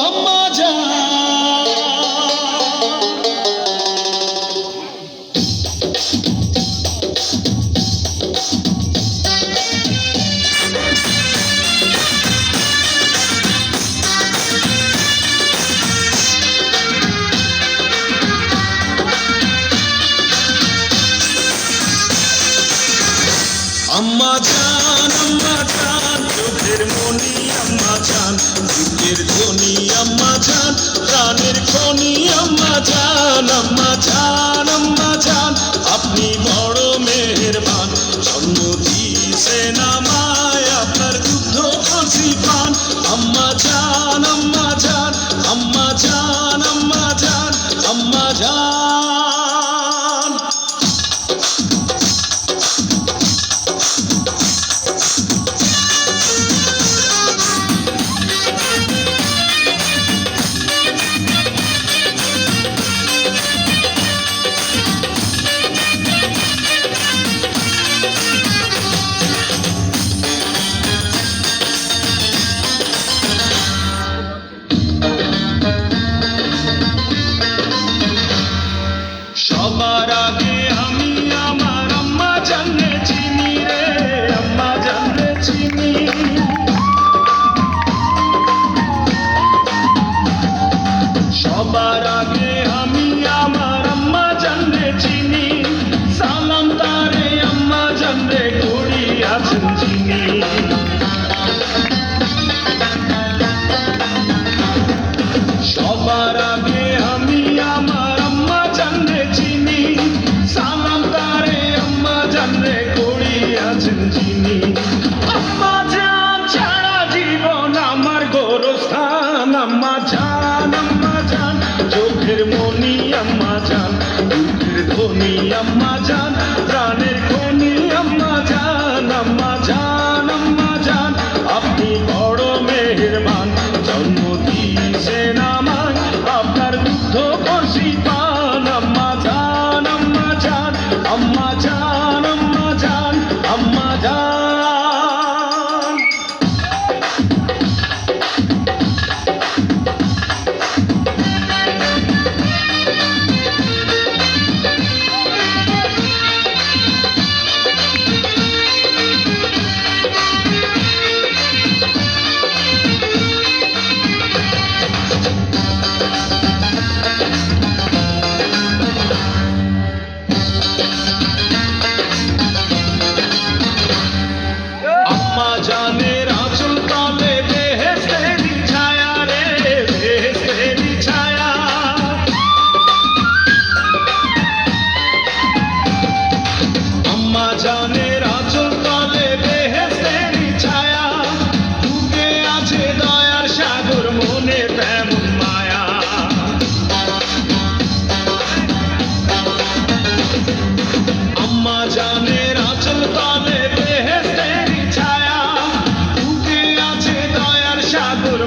আম্মা জান। আম্মা জান চোখের মনি আম্মা জান, বুকের ধ্বনি আম্মা জান, প্রাণের খনি আম্মা জান। আম্মা জান আম্মা জান আপনি বড় মেহেরবান, জন্ম দিয়েছেন আমায় আপনার দুগ্ধ কচি পান। আম্মা জান আম্মা জান আম্মা জান আম্মা জান আম্মা জান। সবার আগে আমি আমার আম্মা জানলে চিনি রে, আম্মা জানলে চিনি। সবার আগে আমি আমার আম্মা জানলে চিনি, সালাম তারে আম্মা জানলে করি আছেন চিনি। সবার আগে আমি আমার আম্মা জানলে চিনি, সালাম তারে আম্মা জানলে করি আছেন চিনি। আম্মা জান ছাড়া জীবন আমার গোরস্থান। আম্মা জান চোখের মনি আম্মা জান, বুকের ধ্বনি আম্মা জান, প্রাণের খনি আম্মা জান। আম্মা জান আপনি বড় মেহেরবান, জন্ম দিয়েছেন আমায় আপনার দুগ্ধ কচি পান। আম্মা জান আম্মা জান আম্মা জান আম্মা জান আম্মা জান। আম্মা জানের আঁচল তলে বেহেশতেরি ছায়া রে, বেহেশতেরি ছায়া। আম্মা জানের আঁচল তলে বেহেশতেরি ছায়া, বুকে আছে দয়ার সাগর মনে তেমন মায়া। আম্মা জানের আঁচল তলে বেহেশতেরি ছায়া, বুকে আছে দয়ার সাগর।